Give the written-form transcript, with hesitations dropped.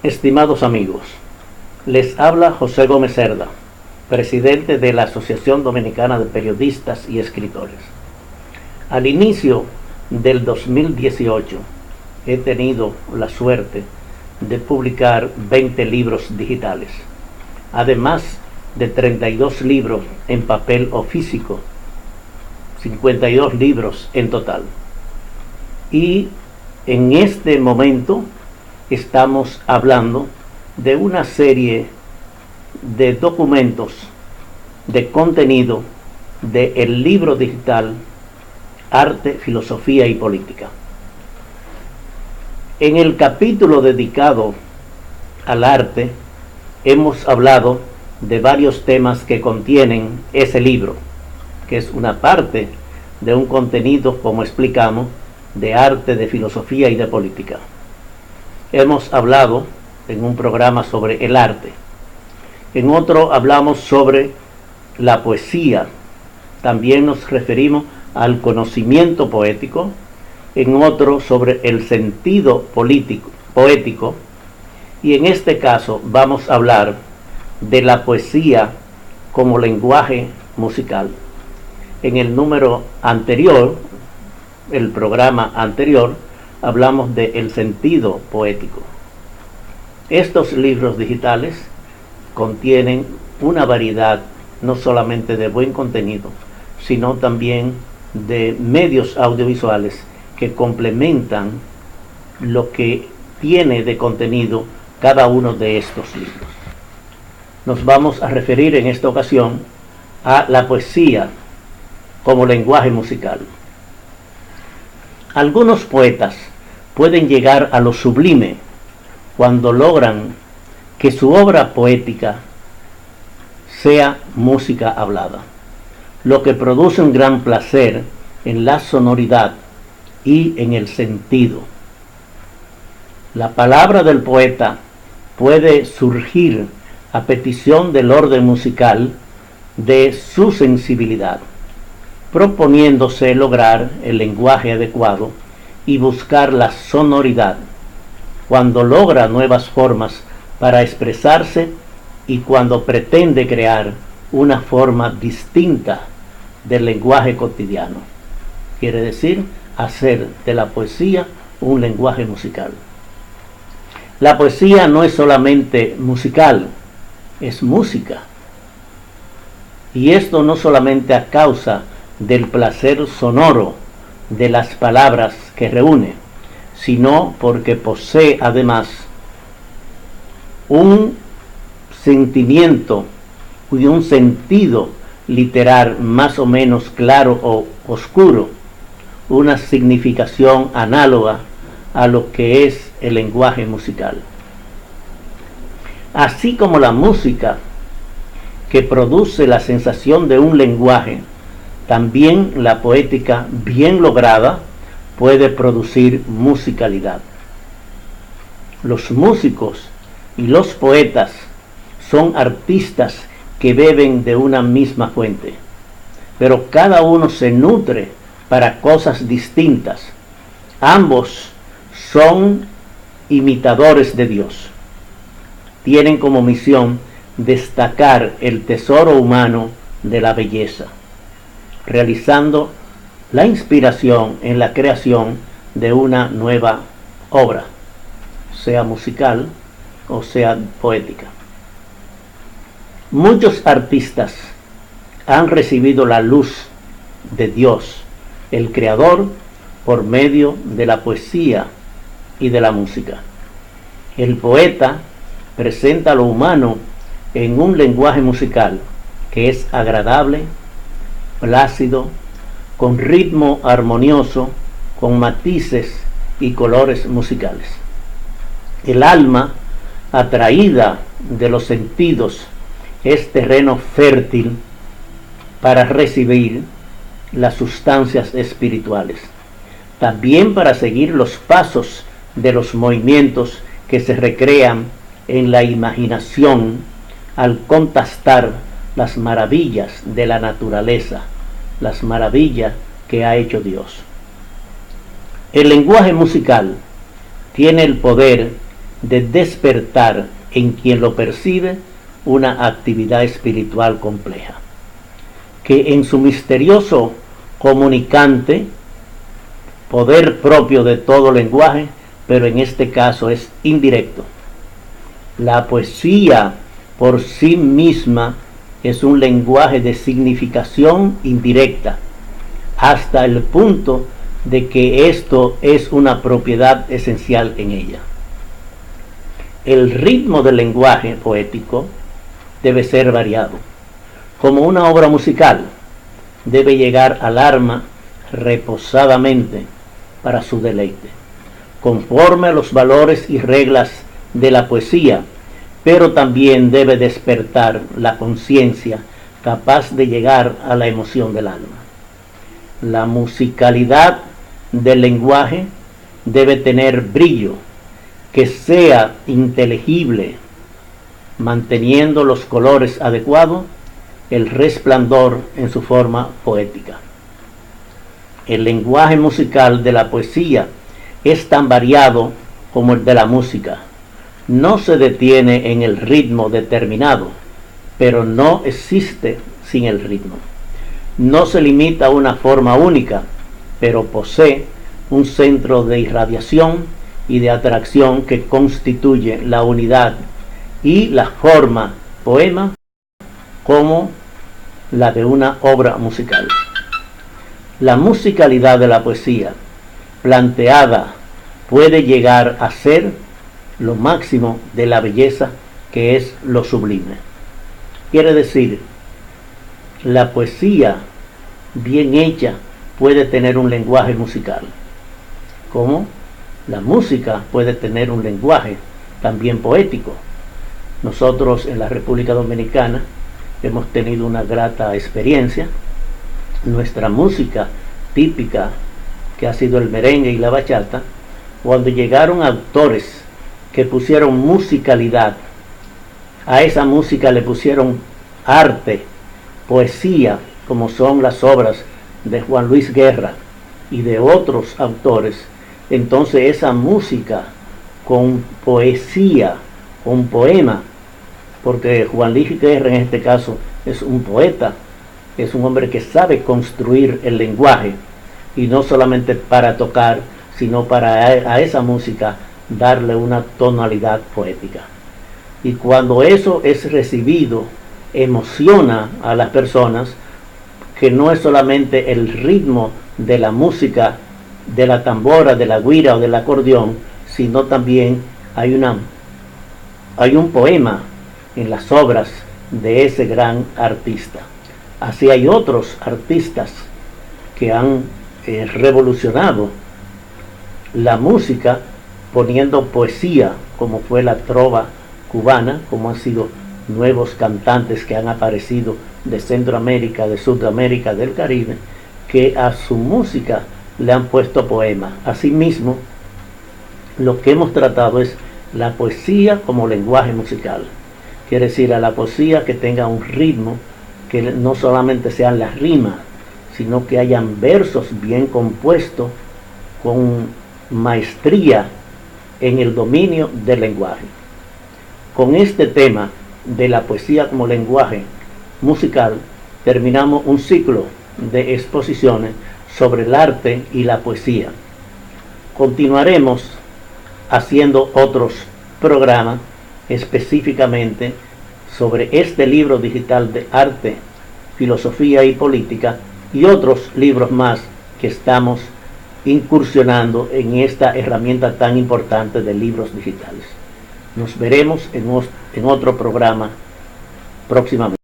Estimados amigos, les habla José Gómez Cerda, presidente de la Asociación Dominicana de Periodistas y Escritores. Al inicio del 2018 he tenido la suerte de publicar 20 libros digitales, además de 32 libros en papel o físico, 52 libros en total. Y en este momento estamos hablando de una serie de documentos, de contenido del libro digital Arte, Filosofía y Política. En el capítulo dedicado al arte hemos hablado de varios temas que contienen ese libro, que es una parte de un contenido, como explicamos, de arte, de filosofía y de política. Hemos hablado en un programa sobre el arte, en otro hablamos sobre la poesía, también nos referimos al conocimiento poético, en otro sobre el sentido poético, y en este caso vamos a hablar de la poesía como lenguaje musical. En el número anterior, el programa anterior, hablamos de el sentido poético. Estos libros digitales contienen una variedad no solamente de buen contenido, sino también de medios audiovisuales que complementan lo que tiene de contenido cada uno de estos libros. Nos vamos a referir en esta ocasión a la poesía como lenguaje musical. Algunos poetas pueden llegar a lo sublime cuando logran que su obra poética sea música hablada, lo que produce un gran placer en la sonoridad y en el sentido. La palabra del poeta puede surgir a petición del orden musical de su sensibilidad, proponiéndose lograr el lenguaje adecuado y buscar la sonoridad, cuando logra nuevas formas para expresarse y cuando pretende crear una forma distinta del lenguaje cotidiano. Quiere decir, hacer de la poesía un lenguaje musical. La poesía no es solamente musical, es música. Y esto no solamente a causa del placer sonoro de las palabras que reúne, sino porque posee además un sentimiento y un sentido literal más o menos claro o oscuro, una significación análoga a lo que es el lenguaje musical. Así como la música que produce la sensación de un lenguaje, también la poética bien lograda puede producir musicalidad. Los músicos y los poetas son artistas que beben de una misma fuente, pero cada uno se nutre para cosas distintas. Ambos son imitadores de Dios. Tienen como misión destacar el tesoro humano de la belleza, realizando la inspiración en la creación de una nueva obra, sea musical o sea poética. Muchos artistas han recibido la luz de Dios, el Creador, por medio de la poesía y de la música. El poeta presenta lo humano en un lenguaje musical que es agradable, plácido, con ritmo armonioso, con matices y colores musicales. El alma, atraída de los sentidos, es terreno fértil para recibir las sustancias espirituales, también para seguir los pasos de los movimientos que se recrean en la imaginación al contrastar las maravillas de la naturaleza, las maravillas que ha hecho Dios. El lenguaje musical tiene el poder de despertar en quien lo percibe una actividad espiritual compleja, que en su misterioso comunicante, poder propio de todo lenguaje, pero en este caso es indirecto. La poesía por sí misma es un lenguaje de significación indirecta, hasta el punto de que esto es una propiedad esencial en ella. El ritmo del lenguaje poético debe ser variado. Como una obra musical, debe llegar al alma reposadamente para su deleite, conforme a los valores y reglas de la poesía, pero también debe despertar la conciencia capaz de llegar a la emoción del alma. La musicalidad del lenguaje debe tener brillo, que sea inteligible, manteniendo los colores adecuados, el resplandor en su forma poética. El lenguaje musical de la poesía es tan variado como el de la música. No se detiene en el ritmo determinado, pero no existe sin el ritmo. No se limita a una forma única, pero posee un centro de irradiación y de atracción que constituye la unidad y la forma poema como la de una obra musical. La musicalidad de la poesía planteada puede llegar a ser lo máximo de la belleza, que es lo sublime. Quiere decir, la poesía bien hecha puede tener un lenguaje musical, como la música puede tener un lenguaje también poético. Nosotros en la República Dominicana hemos tenido una grata experiencia. Nuestra música típica, que ha sido el merengue y la bachata, cuando llegaron autores que pusieron musicalidad, a esa música le pusieron arte, poesía, como son las obras de Juan Luis Guerra y de otros autores, entonces esa música con poesía, con poema, porque Juan Luis Guerra en este caso es un poeta, es un hombre que sabe construir el lenguaje, y no solamente para tocar, sino para a esa música darle una tonalidad poética. Y cuando eso es recibido, emociona a las personas, que no es solamente el ritmo de la música, de la tambora, de la güira o del acordeón, sino también hay un poema en las obras de ese gran artista. Así hay otros artistas que han revolucionado la música poniendo poesía, como fue la trova cubana, como han sido nuevos cantantes que han aparecido de Centroamérica, de Sudamérica, del Caribe, que a su música le han puesto poema. Asimismo, lo que hemos tratado es la poesía como lenguaje musical. Quiere decir, a la poesía que tenga un ritmo, que no solamente sean las rimas, sino que hayan versos bien compuestos, con maestría en el dominio del lenguaje. Con este tema de la poesía como lenguaje musical, terminamos un ciclo de exposiciones sobre el arte y la poesía. Continuaremos haciendo otros programas específicamente sobre este libro digital de arte, filosofía y política, y otros libros más que estamos incursionando en esta herramienta tan importante de libros digitales. Nos veremos en otro programa próximamente.